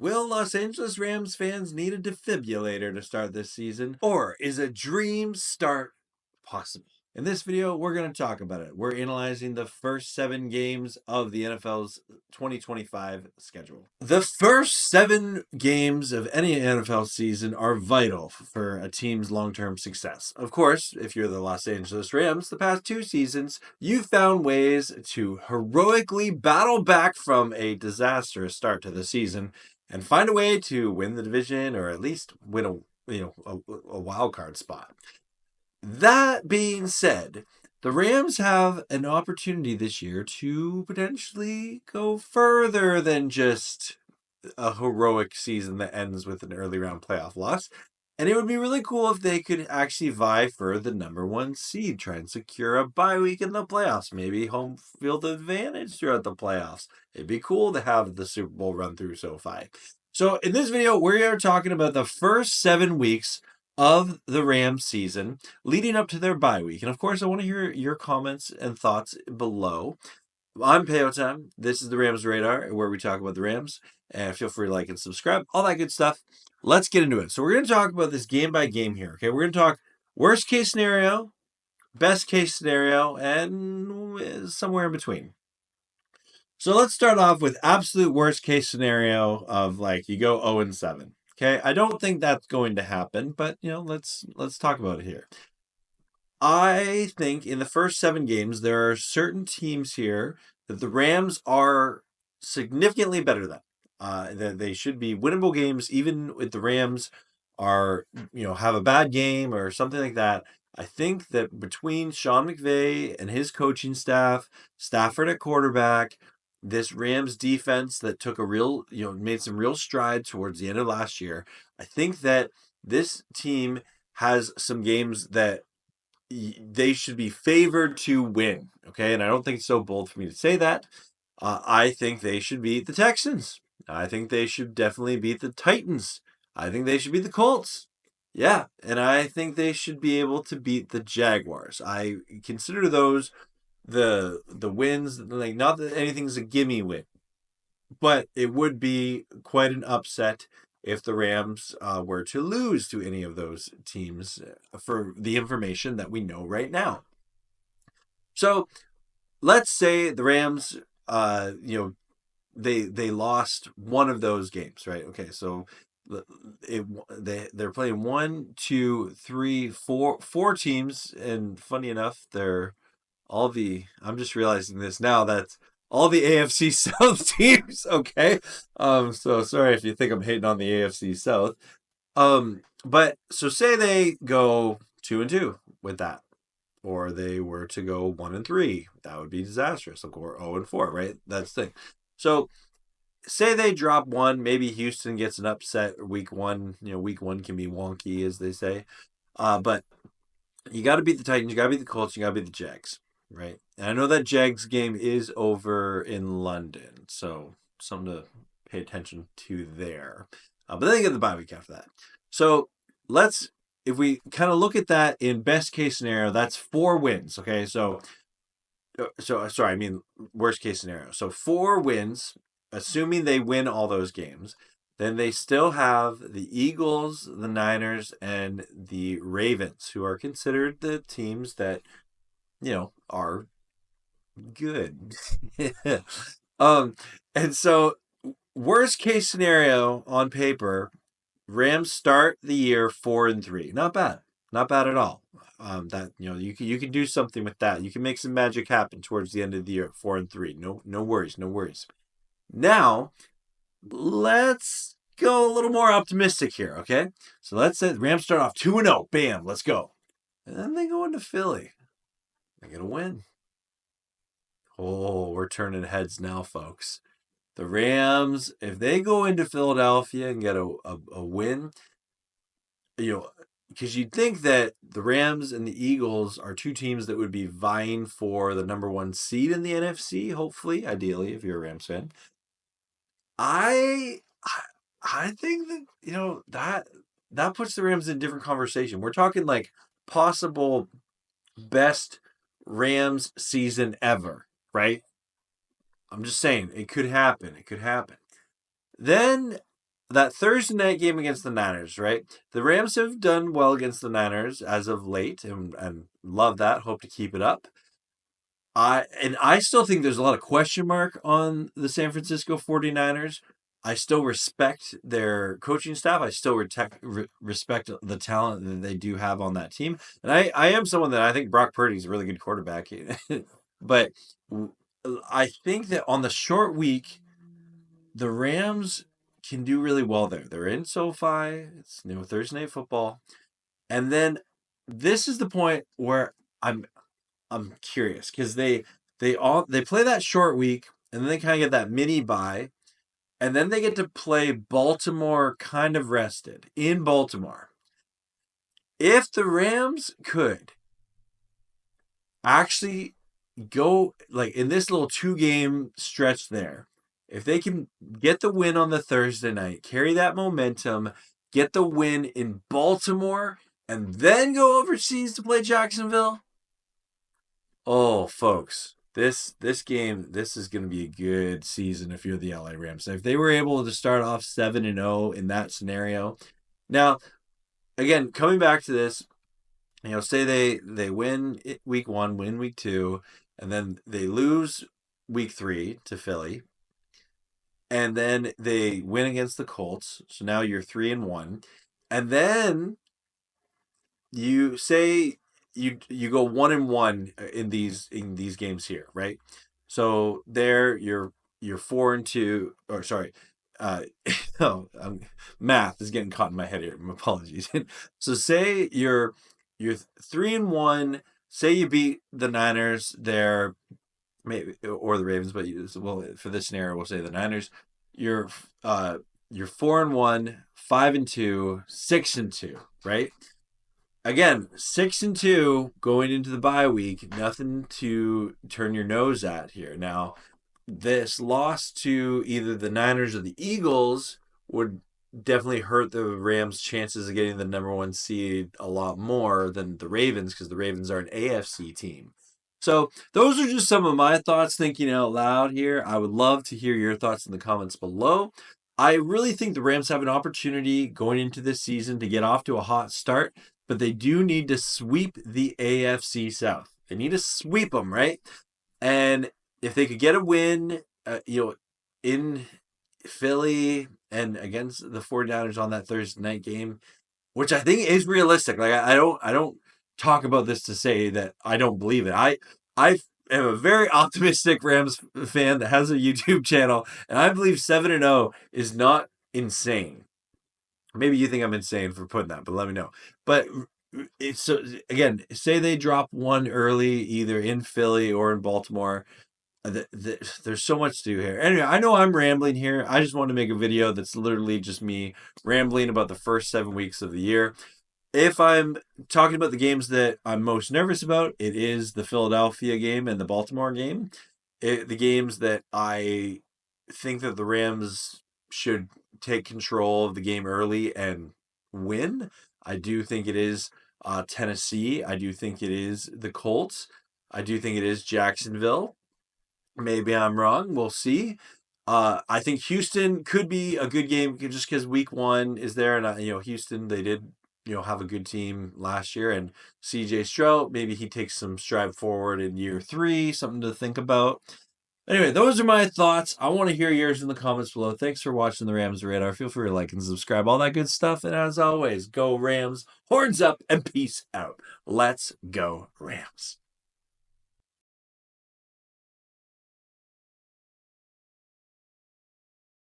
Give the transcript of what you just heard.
Will Los Angeles Rams fans need a defibrillator to start this season? Or is a dream start possible? In this video, we're going to talk about it. We're analyzing the first 7 games of the NFL's 2025 schedule. The first 7 games of any NFL season are vital for a team's long-term success. Of course, if you're the Los Angeles Rams, the past 2 seasons, you've found ways to heroically battle back from a disastrous start to the season and find a way to win the division or at least win a wild card spot. That being said, the Rams have an opportunity this year to potentially go further than just a heroic season that ends with an early round playoff loss. And it would be really cool if they could actually vie for the number 1 seed, try and secure a bye week in the playoffs, maybe home field advantage throughout the playoffs. It'd be cool to have the Super Bowl run through SoFi. So in this video, we are talking about the first 7 weeks of the Rams season leading up to their bye week. And of course, I want to hear your comments and thoughts below. I'm Peyotam. This is the Rams Radar, where we talk about the Rams. And feel free to like and subscribe, all that good stuff. Let's get into it. So we're going to talk about this game by game here. Okay, we're going to talk worst case scenario, best case scenario, and somewhere in between. So let's start off with absolute worst case scenario of like you go 0-7. Okay, I don't think that's going to happen, but let's talk about it here. I think in the first 7 games, there are certain teams here that the Rams are significantly better than. That they should be winnable games, even if the Rams are, have a bad game or something like that. I think that between Sean McVay and his coaching staff, Stafford at quarterback, this Rams defense that took a real, made some real strides towards the end of last year, I think that this team has some games that they should be favored to win. Okay. And I don't think it's so bold for me to say that. I think they should beat the Texans. I think they should definitely beat the Titans. I think they should beat the Colts. Yeah. And I think they should be able to beat the Jaguars. I consider those the wins, like not that anything's a gimme win, but it would be quite an upset if the Rams were to lose to any of those teams for the information that we know right now. So let's say the Rams, they lost one of those games, right? Okay, so they're playing 1, 2, 3, 4 teams, and funny enough, they're I'm just realizing this now, that all the AFC South teams, okay? So sorry if you think I'm hating on the AFC South. But so say they go 2-2 with that, or they were to go 1-3, that would be disastrous. Or 0-4, right? That's the thing. So say they drop one, maybe Houston gets an upset week 1. Week 1 can be wonky, as they say. But you got to beat the Titans, you got to beat the Colts, you got to beat the Jags. Right. And I know that Jags game is over in London, so something to pay attention to there. But then they get the bye week after that. So if we kind of look at that in best case scenario, that's 4 wins. Okay. So sorry, I mean worst case scenario. So 4 wins, assuming they win all those games. Then they still have the Eagles, the Niners, and the Ravens, who are considered the teams that are good. And so worst case scenario on paper, Rams start the year 4-3. Not bad. Not bad at all. That you can do something with that. You can make some magic happen towards the end of the year at 4-3. No worries, no worries. Now, let's go a little more optimistic here, okay? So let's say the Rams start off 2-0. Bam, let's go. And then they go into Philly. They're going to win. Oh, we're turning heads now, folks. The Rams, if they go into Philadelphia and get a win, because you'd think that the Rams and the Eagles are 2 teams that would be vying for the number 1 seed in the NFC, hopefully, ideally, if you're a Rams fan. I think that, that puts the Rams in a different conversation. We're talking like possible best Rams season ever, right? I'm just saying it could happen. It could happen. Then that Thursday night game against the Niners, right? The Rams have done well against the Niners as of late, and love that. Hope to keep it up. I still think there's a lot of question mark on the San Francisco 49ers. I still respect their coaching staff. I still respect the talent that they do have on that team. And I am someone that I think Brock Purdy is a really good quarterback. But I think that on the short week, the Rams can do really well there. They're in SoFi. It's Thursday Night Football. And then this is the point where I'm curious because they play that short week and then they kind of get that mini bye, and then they get to play Baltimore kind of rested in Baltimore. If the Rams could actually go like in this little 2-game stretch there, if they can get the win on the Thursday night, carry that momentum, get the win in Baltimore, and then go overseas to play Jacksonville. Oh, folks, this game, this is going to be a good season if you're the LA Rams. If they were able to start off 7-0 in that scenario. Now, again, coming back to this, say they win week 1, win week 2, and then they lose week 3 to Philly, and then they win against the Colts. So now you're 3-1, and then you say you go 1-1 in these games here, right? So there you're 4-2, or sorry, no, math is getting caught in my head here. My apologies. So say you're 3-1. Say you beat the Niners there, maybe, or the Ravens, but well, for this scenario, we'll say the Niners. You're 4-1, 5-2, 6-2, right? Again, 6-2 going into the bye week, nothing to turn your nose at here. Now, this loss to either the Niners or the Eagles would definitely hurt the Rams' chances of getting the number 1 seed a lot more than the Ravens, because the Ravens are an AFC team. So those are just some of my thoughts thinking out loud here. I would love to hear your thoughts in the comments below. I really think the Rams have an opportunity going into this season to get off to a hot start, but they do need to sweep the AFC South. They need to sweep them, right? And if they could get a win, in Philly and against the 49ers on that Thursday night game, which I think is realistic. Like I don't talk about this to say that I don't believe it. I am a very optimistic Rams fan that has a YouTube channel, and I believe 7-0 is not insane. Maybe you think I'm insane for putting that, but let me know. But it's so, again, say they drop one early, either in Philly or in Baltimore. There's so much to do here. Anyway, I know I'm rambling here. I just want to make a video that's literally just me rambling about the first 7 weeks of the year. If I'm talking about the games that I'm most nervous about, it is the Philadelphia game and the Baltimore game. The games that I think that the Rams should take control of the game early and win. I do think it is Tennessee. I do think it is the Colts. I do think it is Jacksonville. Maybe I'm wrong. We'll see. I think Houston could be a good game just because week 1 is there, and Houston, they did have a good team last year, and CJ Stroud, maybe he takes some stride forward in year 3, something to think about. Anyway, those are my thoughts. I want to hear yours in the comments below. Thanks for watching the Rams Radar. Feel free to like and subscribe, all that good stuff. And as always, go Rams, horns up, and peace out. Let's go Rams.